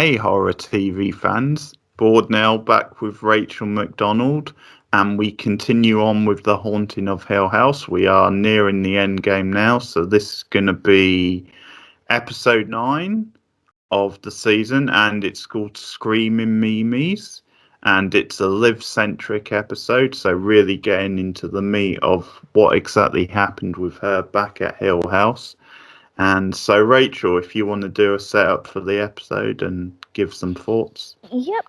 Hey, horror TV fans. Board now back with Rachel McDonald, and we continue on with The Haunting of Hill House. We are nearing the end game now, so this is going to be episode 9 of the season, and it's called Screaming Meemies, and it's a Liv-centric episode, so really getting into the meat of what exactly happened with her back at Hill House. And so, Rachel, if you want to do a setup for the episode and give some thoughts. Yep.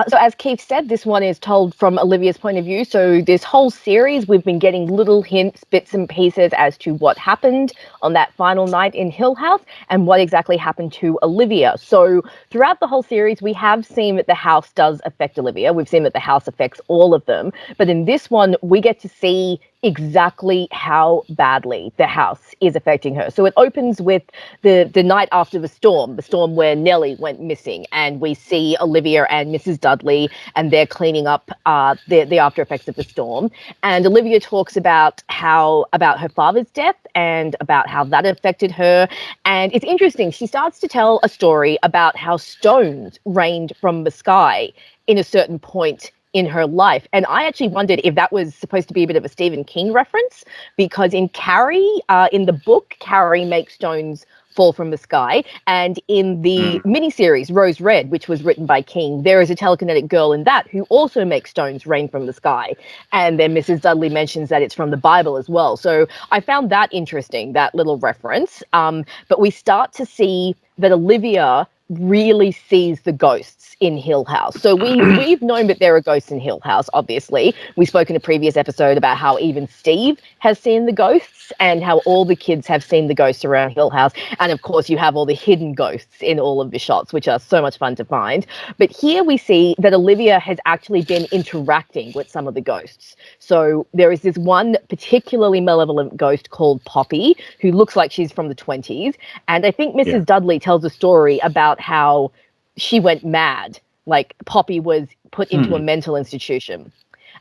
So as Keith said, this one is told from Olivia's point of view. So this whole series, we've been getting little hints, bits and pieces as to what happened on that final night in Hill House and what exactly happened to Olivia. So throughout the whole series, we have seen that the house does affect Olivia. We've seen that the house affects all of them. But in this one, we get to see exactly how badly the house is affecting her. So it opens with the night after the storm where Nellie went missing, and we see Olivia and Mrs. Dudley, and they're cleaning up the after effects of the storm. And Olivia talks about her father's death and about how that affected her. And it's interesting, she starts to tell a story about how stones rained from the sky in a certain point in her life. And I actually wondered if that was supposed to be a bit of a Stephen King reference, because in Carrie, in the book, Carrie makes stones fall from the sky. And in the miniseries, Rose Red, which was written by King, there is a telekinetic girl in that who also makes stones rain from the sky. And then Mrs. Dudley mentions that it's from the Bible as well. So I found that interesting, that little reference. But we start to see that Olivia really sees the ghosts in Hill House. So we've known that there are ghosts in Hill House, obviously. We spoke in a previous episode about how even Steve has seen the ghosts and how all the kids have seen the ghosts around Hill House. And of course, you have all the hidden ghosts in all of the shots, which are so much fun to find. But here we see that Olivia has actually been interacting with some of the ghosts. So there is this one particularly malevolent ghost called Poppy, who looks like she's from the 20s. And I think Mrs. Dudley tells a story about how she went mad, like Poppy was put into a mental institution.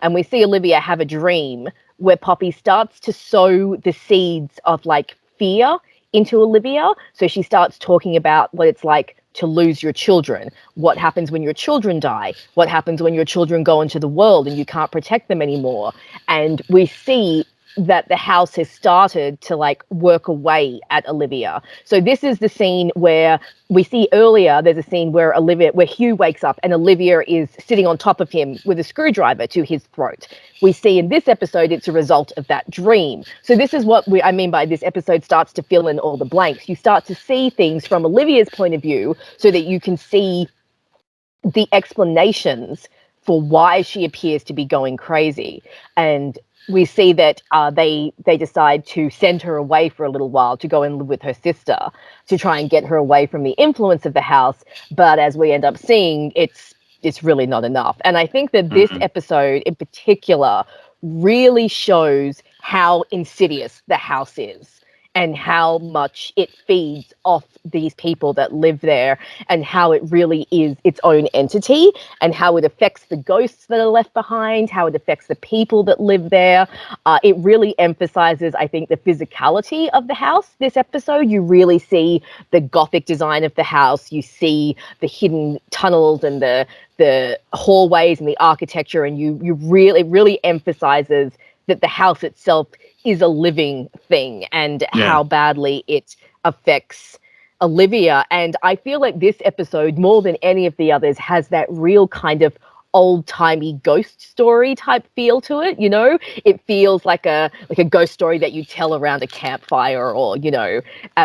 And we see Olivia have a dream where Poppy starts to sow the seeds of like fear into Olivia. So she starts talking about what it's like to lose your children, what happens when your children die, what happens when your children go into the world and you can't protect them anymore. And we see that the house has started to like work away at Olivia. So this is the scene where we see earlier, there's a scene where Hugh wakes up and Olivia is sitting on top of him with a screwdriver to his throat. We see in this episode, it's a result of that dream. So this is what I mean by this episode starts to fill in all the blanks. You start to see things from Olivia's point of view so that you can see the explanations for why she appears to be going crazy. And we see that they decide to send her away for a little while to go and live with her sister to try and get her away from the influence of the house. But as we end up seeing, it's really not enough. And I think that this episode in particular really shows how insidious the house is and how much it feeds off these people that live there and how it really is its own entity and how it affects the ghosts that are left behind, how it affects the people that live there. It really emphasizes, I think, the physicality of the house. This episode, you really see the Gothic design of the house. You see the hidden tunnels and the hallways and the architecture, and it really emphasizes that the house itself is a living thing and how badly it affects Olivia. And I feel like this episode, more than any of the others, has that real kind of old-timey ghost story type feel to it, you know? It feels like a ghost story that you tell around a campfire or, you know,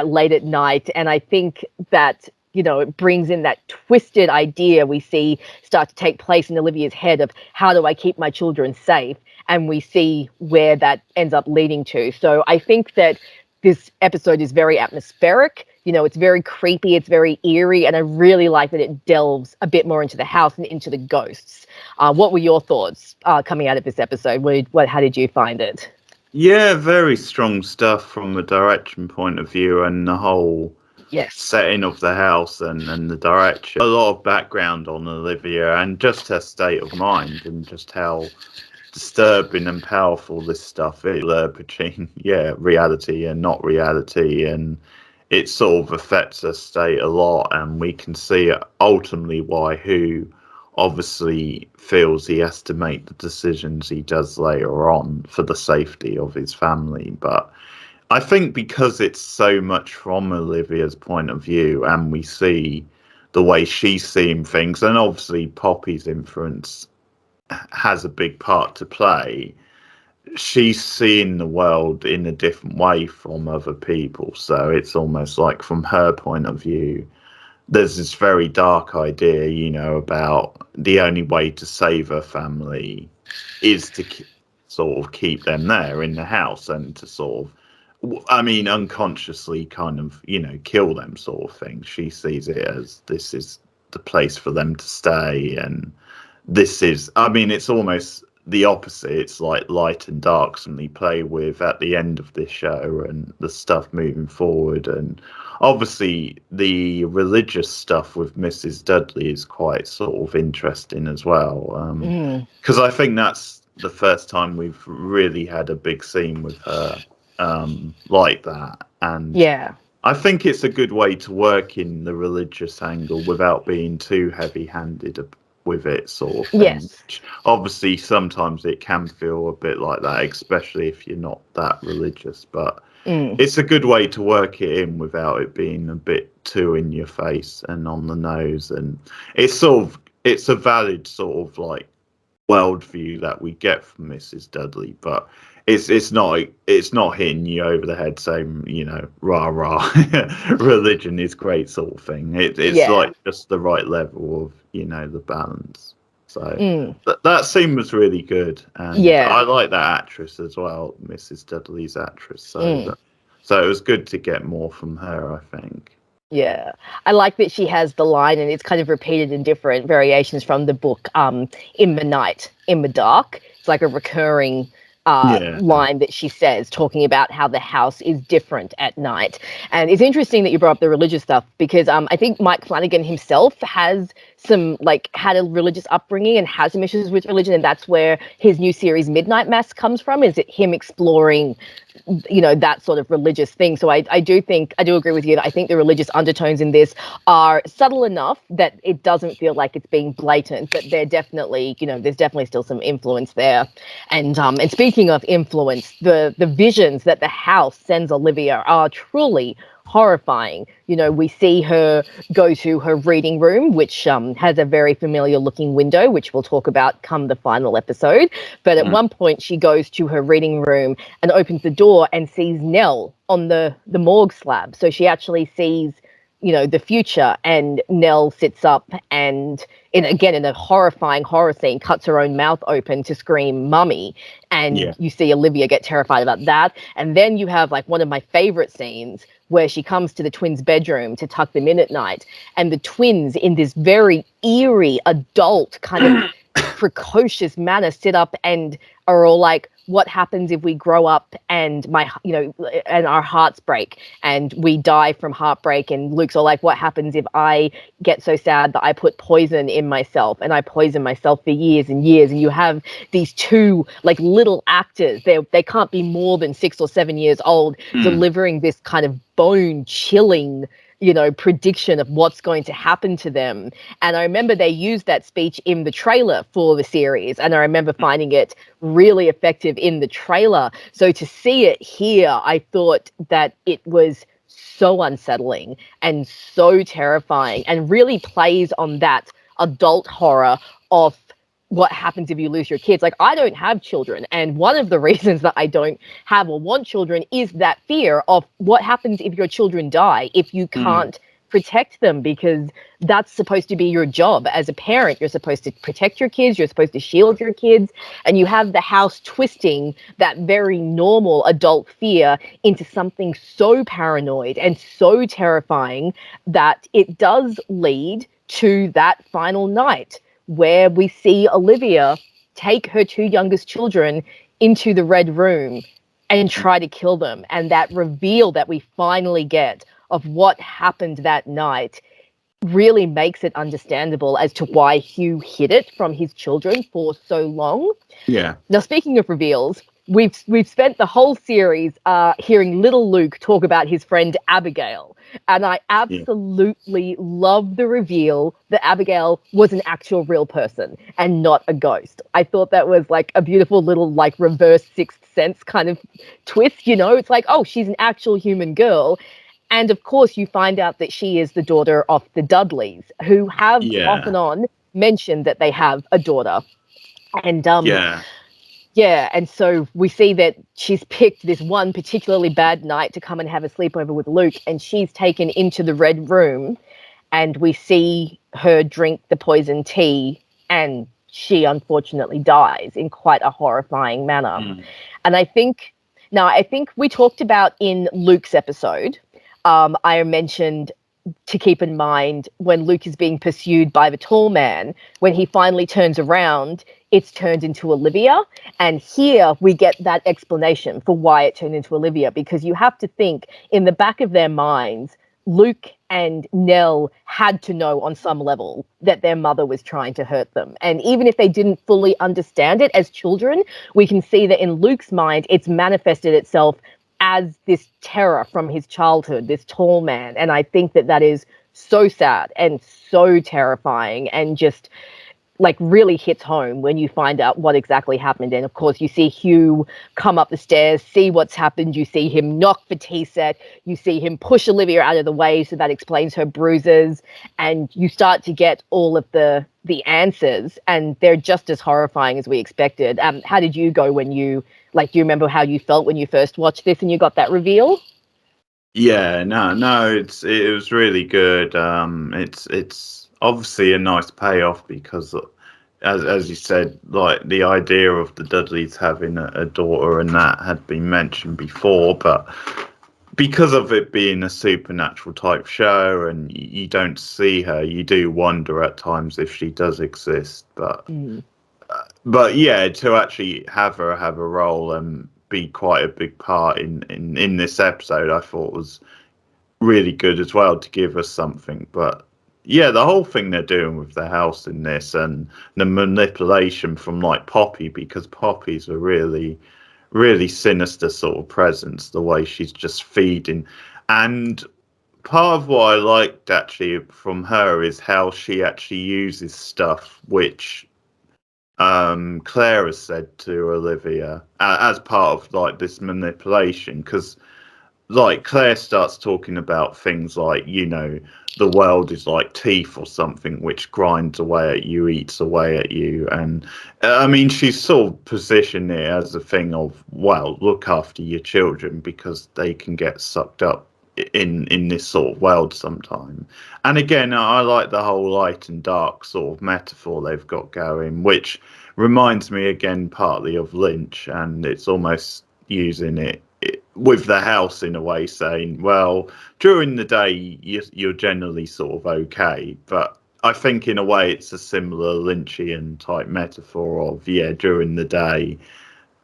late at night. And I think that, you know, it brings in that twisted idea we see start to take place in Olivia's head of how do I keep my children safe? And we see where that ends up leading to. So I think that this episode is very atmospheric. You know, it's very creepy, it's very eerie, and I really like that it delves a bit more into the house and into the ghosts. What were your thoughts coming out of this episode? How did you find it? Yeah, very strong stuff from a direction point of view and the whole setting of the house and the direction. A lot of background on Olivia and just her state of mind and just how disturbing and powerful this stuff is between reality and not reality, and it sort of affects her state a lot, and we can see ultimately why Hugh obviously feels he has to make the decisions he does later on for the safety of his family. But I think because it's so much from Olivia's point of view, and we see the way she's seeing things, and obviously Poppy's influence has a big part to play. She's seeing the world in a different way from other people, so it's almost like from her point of view there's this very dark idea, you know, about the only way to save her family is to sort of keep them there in the house and to sort of, I mean, unconsciously kind of, you know, kill them sort of thing. She sees it as this is the place for them to stay, and this is, I mean, it's almost the opposite. It's like light and dark, something play with at the end of this show and the stuff moving forward. And obviously the religious stuff with Mrs. Dudley is quite sort of interesting as well, because I think that's the first time we've really had a big scene with her like that. And Yeah. I think it's a good way to work in the religious angle without being too heavy-handed with it, sort of thing. Yes. Obviously, sometimes it can feel a bit like that, especially if you're not that religious. But it's a good way to work it in without it being a bit too in your face and on the nose. And it's a valid sort of like worldview that we get from Mrs. Dudley, but it's not hitting you over the head saying, you know, rah rah, religion is great sort of thing. It's like just the right level of, you know, the balance. So that scene was really good, and I like that actress as well, Mrs. Dudley's actress. So so it was good to get more from her, I think. Yeah, I like that she has the line, and it's kind of repeated in different variations from the book. In the night, in the dark. It's like a recurring line that she says, talking about how the house is different at night. And it's interesting that you brought up the religious stuff, because I think Mike Flanagan himself has had a religious upbringing and has some issues with religion, and that's where his new series Midnight Mass comes from. Is it him exploring, you know, that sort of religious thing? So I do agree with you that I think the religious undertones in this are subtle enough that it doesn't feel like it's being blatant, but they're definitely, you know, there's definitely still some influence there. And speaking of influence, the visions that the house sends Olivia are truly horrifying. You know, we see her go to her reading room, which has a very familiar looking window, which we'll talk about come the final episode. But at one point she goes to her reading room and opens the door and sees Nell on the morgue slab. So she actually sees, you know, the future, and Nell sits up and in a horrifying horror scene, cuts her own mouth open to scream mummy. And you see Olivia get terrified about that. And then you have like one of my favorite scenes where she comes to the twins' bedroom to tuck them in at night, and the twins, in this very eerie adult kind of precocious manner, sit up and are all like, what happens if we grow up and and our hearts break and we die from heartbreak? And Luke's all like, what happens if I get so sad that I put poison in myself and I poison myself for years and years? And you have these two like little actors, they can't be more than 6 or 7 years old, delivering this kind of bone chilling, you know, prediction of what's going to happen to them. And I remember they used that speech in the trailer for the series, and I remember finding it really effective in the trailer. So to see it here, I thought that it was so unsettling and so terrifying, and really plays on that adult horror of what happens if you lose your kids. Like, I don't have children, and one of the reasons that I don't have or want children is that fear of what happens if your children die, if you can't protect them, because that's supposed to be your job as a parent. You're supposed to protect your kids, you're supposed to shield your kids, and you have the house twisting that very normal adult fear into something so paranoid and so terrifying that it does lead to that final night where we see Olivia take her 2 youngest children into the Red Room and try to kill them. And that reveal that we finally get of what happened that night really makes it understandable as to why Hugh hid it from his children for so long. Yeah. Now, speaking of reveals, we've spent the whole series hearing little Luke talk about his friend Abigail, and I Yeah. absolutely love the reveal that Abigail was an actual real person and not a ghost. I thought that was like a beautiful little like reverse Sixth Sense kind of twist. It's like, oh, she's an actual human girl. And of course, you find out that she is the daughter of the Dudleys, who have off Yeah. and on mentioned that they have a daughter. And Yeah. yeah, and so we see that she's picked this one particularly bad night to come and have a sleepover with Luke, and she's taken into the Red Room, and we see her drink the poison tea, and she unfortunately dies in quite a horrifying manner. Mm. And I think we talked about in Luke's episode, I mentioned to keep in mind when Luke is being pursued by the tall man, when he finally turns around, it's turned into Olivia. And here we get that explanation for why it turned into Olivia, because you have to think in the back of their minds, Luke and Nell had to know on some level that their mother was trying to hurt them. And even if they didn't fully understand it as children, we can see that in Luke's mind, it's manifested itself as this terror from his childhood, this tall man. And I think that that is so sad and so terrifying, and just like really hits home when you find out what exactly happened. And of course, you see Hugh come up the stairs, see what's happened. You see him knock the tea set. You see him push Olivia out of the way, so that explains her bruises. And you start to get all of the answers, and they're just as horrifying as we expected. How did you go when you do you remember how you felt when you first watched this and you got that reveal? Yeah, no, it was really good. It's obviously a nice payoff because, as you said, like the idea of the Dudleys having a daughter and that had been mentioned before, but because of it being a supernatural type show and you don't see her, you do wonder at times if she does exist. But yeah, to actually have her have a role and be quite a big part in this episode, I thought was really good as well to give us something. But yeah, the whole thing they're doing with the house in this and the manipulation from like Poppy, because Poppy's a really, really sinister sort of presence, the way she's just feeding. And part of what I liked actually from her is how she actually uses stuff which Claire has said to Olivia as part of like this manipulation, because like Claire starts talking about things like, the world is like teeth or something which grinds away at you, eats away at you. And I mean, she's sort of positioned it as a thing of, well, look after your children because they can get sucked up in this sort of world sometime. And again, I like the whole light and dark sort of metaphor they've got going, which reminds me again partly of Lynch, and it's almost using it with the house in a way, saying, well, during the day you're generally sort of okay, but I think in a way it's a similar Lynchian type metaphor of, yeah, during the day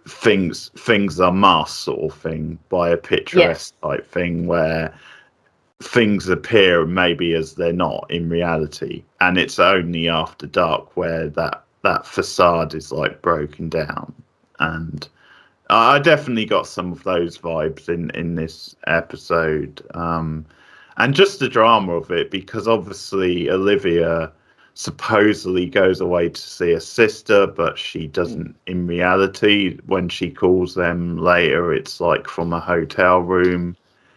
things are masked sort of thing by a picturesque type thing where things appear maybe as they're not in reality, and it's only after dark where that facade is like broken down. And I definitely got some of those vibes in this episode, and just the drama of it, because obviously Olivia supposedly goes away to see her sister, but she doesn't in reality. When she calls them later, it's like from a hotel room.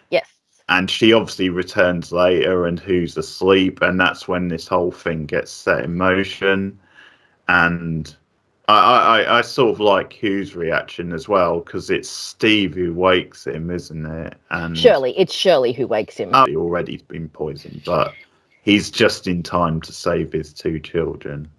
Yes. And she obviously returns later, and who's asleep, and that's when this whole thing gets set in motion. And I sort of like Hugh's reaction as well, because it's Steve who wakes him, isn't it? And It's Shirley who wakes him. he already been poisoned, but he's just in time to save his two children.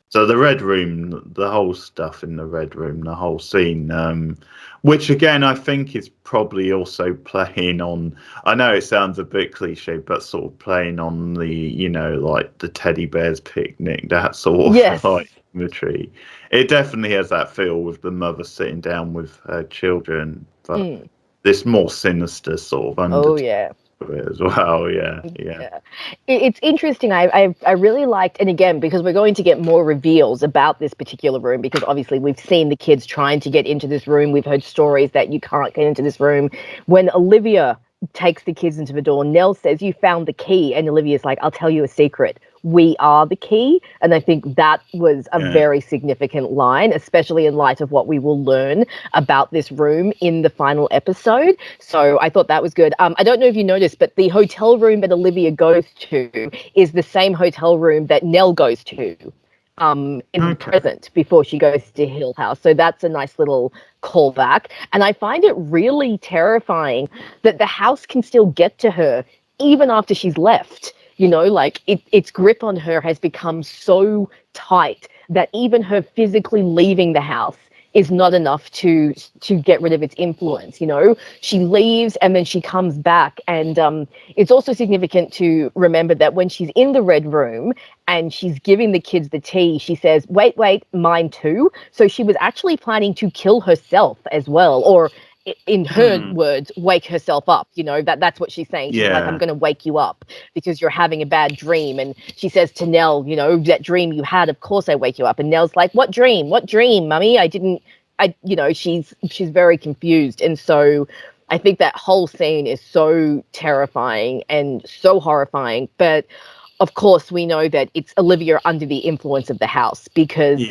So the Red Room, the whole stuff in the Red Room, the whole scene, which again I think is probably also playing on. I know it sounds a bit cliche, but sort of playing on the, like the teddy bear's picnic, that sort of like imagery. It definitely has that feel with the mother sitting down with her children, but this more sinister sort of undertone. Oh yeah. to it as well. Yeah. Yeah. It's interesting. I really liked, and again, because we're going to get more reveals about this particular room, because obviously we've seen the kids trying to get into this room. We've heard stories that you can't get into this room. When Olivia takes the kids into the door, Nell says, "You found the key," and Olivia's like, "I'll tell you a secret. We are the key." And I think that was a very significant line, especially in light of what we will learn about this room in the final episode. So I thought that was good. I don't know if you noticed, but the hotel room that Olivia goes to is the same hotel room that Nell goes to in the present before she goes to Hill House. So that's a nice little callback. And I find it really terrifying that the house can still get to her even after she's left. You know, like its grip on her has become so tight that even her physically leaving the house is not enough to get rid of its influence. You know, she leaves and then she comes back, and it's also significant to remember that when she's in the red room and she's giving the kids the tea, she says, wait, mine too. So she was actually planning to kill herself as well, or in her words, wake herself up. You know, that's what she's saying. She's like, I'm going to wake you up because you're having a bad dream. And she says to Nell, you know, that dream you had, of course I wake you up. And Nell's like, what dream, mummy? She's very confused. And so I think that whole scene is so terrifying and so horrifying. But of course, we know that it's Olivia under the influence of the house, because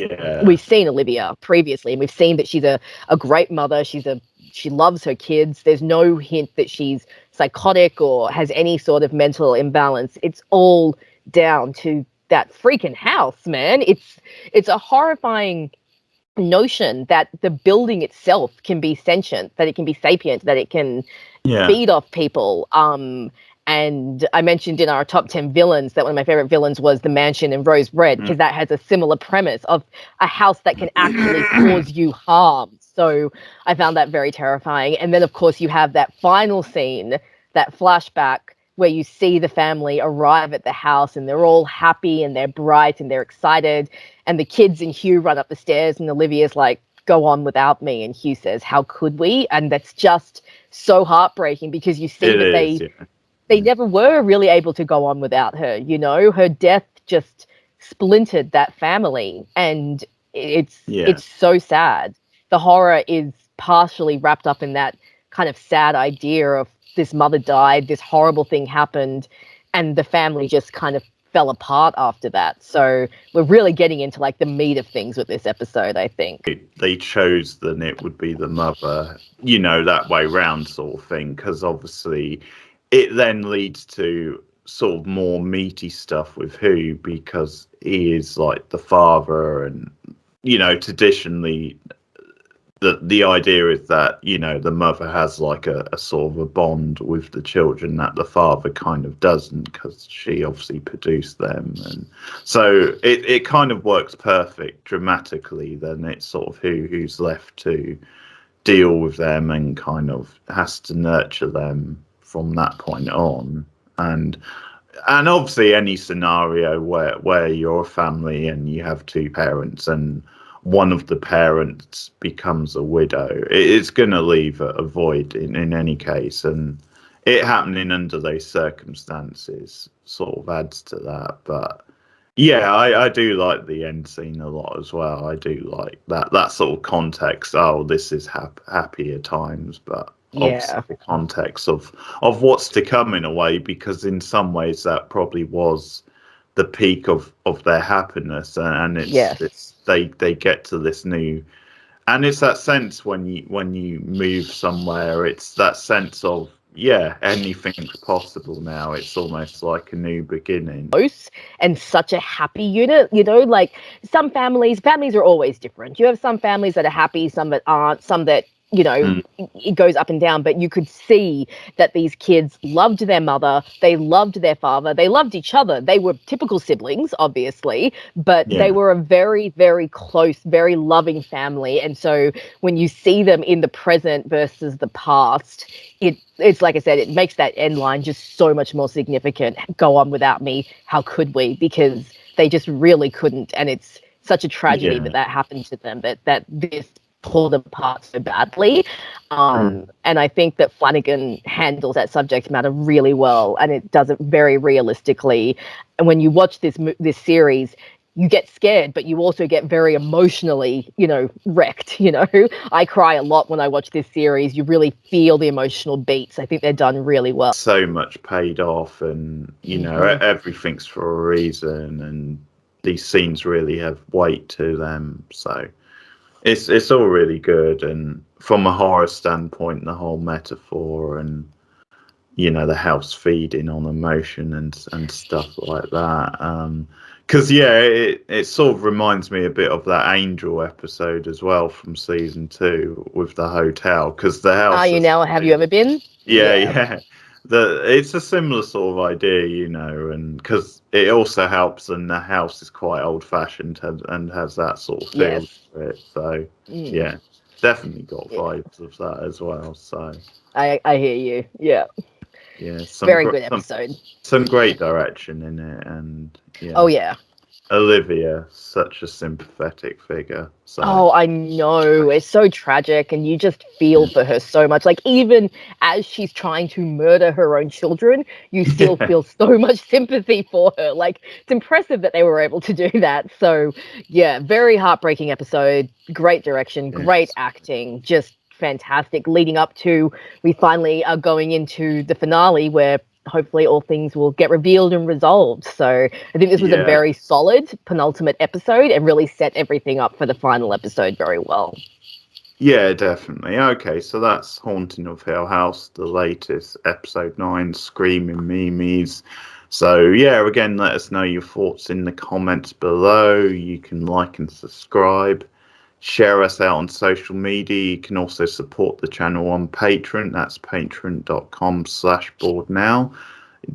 we've seen Olivia previously, and we've seen that she's a great mother. She loves her kids. There's no hint that she's psychotic or has any sort of mental imbalance. It's all down to that freaking house, man. It's a horrifying notion that the building itself can be sentient, that it can be sapient, that it can feed off people. And I mentioned in our top 10 villains that one of my favorite villains was the mansion in Rose Red, because that has a similar premise of a house that can actually cause you harm. So I found that very terrifying. And then, of course, you have that final scene, that flashback, where you see the family arrive at the house and they're all happy and they're bright and they're excited. And the kids and Hugh run up the stairs and Olivia's like, go on without me. And Hugh says, how could we? And that's just so heartbreaking, because you see they never were really able to go on without her. You know, her death just splintered that family, and it's so sad. The horror is partially wrapped up in that kind of sad idea of this mother died, this horrible thing happened, and the family just kind of fell apart after that. So we're really getting into like the meat of things with this episode, I think. They chose that it would be the mother, you know, that way round sort of thing, because obviously it then leads to sort of more meaty stuff with Hugh, because he is like the father, and, you know, traditionally the idea is that, you know, the mother has like a sort of a bond with the children that the father kind of doesn't, because she obviously produced them. And so it kind of works perfect dramatically. Then it's sort of who's left to deal with them and kind of has to nurture them from that point on. And obviously any scenario where you're a family and you have two parents and one of the parents becomes a widow, it's going to leave a void in any case. And it happening under those circumstances sort of adds to that. But yeah, I do like the end scene a lot as well. I do like that sort of context. Oh, this is happier times, but obviously the context of what's to come in a way, because in some ways that probably was the peak of their happiness, and it's they get to this new, and it's that sense when you move somewhere, it's that sense of anything's possible now. It's almost like a new beginning. And such a happy unit, you know, like some families are always different. You have some families that are happy, some that aren't, some that, you know, it goes up and down, but you could see that these kids loved their mother, they loved their father, they loved each other. They were typical siblings, obviously, but they were a very, very close, very loving family. And so when you see them in the present versus the past, it's like I said, it makes that end line just so much more significant. Go on without me, how could we? Because they just really couldn't. And it's such a tragedy that happened to them, that this pulled apart so badly. And I think that Flanagan handles that subject matter really well, and it does it very realistically. And when you watch this series, you get scared, but you also get very emotionally, wrecked. I cry a lot when I watch this series. You really feel the emotional beats. I think they're done really well. So much paid off, and everything's for a reason, and these scenes really have weight to them. So it's all really good, and from a horror standpoint, the whole metaphor and the house feeding on emotion and stuff like that. Because it sort of reminds me a bit of that Angel episode as well from season 2 with the hotel. Because the house. Are you now? Have you ever been? Yeah. It's a similar sort of idea, and because it also helps, and the house is quite old-fashioned and has that sort of feel to it. So yeah, definitely got vibes of that as well. So I hear you. Yeah. Yeah, very good episode. Some great direction in it, and Oh yeah, Olivia, such a sympathetic figure. So. Oh, I know. It's so tragic, and you just feel for her so much. Like, even as she's trying to murder her own children, you still feel so much sympathy for her. Like, it's impressive that they were able to do that. So, yeah, very heartbreaking episode. Great direction, great acting, just fantastic. Leading up to, we finally are going into the finale where hopefully all things will get revealed and resolved. So I think this was a very solid penultimate episode and really set everything up for the final episode very well. Yeah, definitely. Okay, so that's Haunting of Hill House, the latest, episode 9, Screaming Meemies. So yeah, again, let us know your thoughts in the comments below. You can like and subscribe. Share us out on social media. You can also support the channel on Patreon. That's patreon.com/boardnow.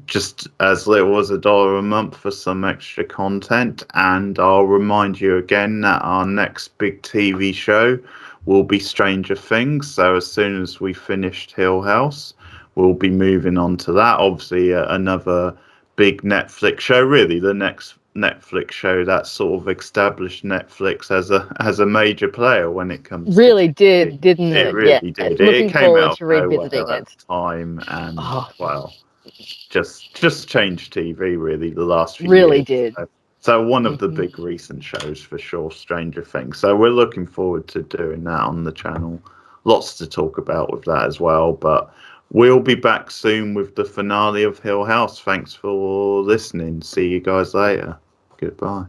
Just as little as $1 a month for some extra content. And I'll remind you again that our next big TV show will be Stranger Things. So as soon as we finished Hill House, we'll be moving on to that. Obviously, another big Netflix show, really the next Netflix show that sort of established Netflix as a major player when it comes. Really didn't it? It really did. Looking it came forward out to revisiting at the time, and just changed TV really the last few years. Really did. So one of the big recent shows for sure, Stranger Things. So we're looking forward to doing that on the channel. Lots to talk about with that as well. But we'll be back soon with the finale of Hill House. Thanks for listening. See you guys later. Goodbye.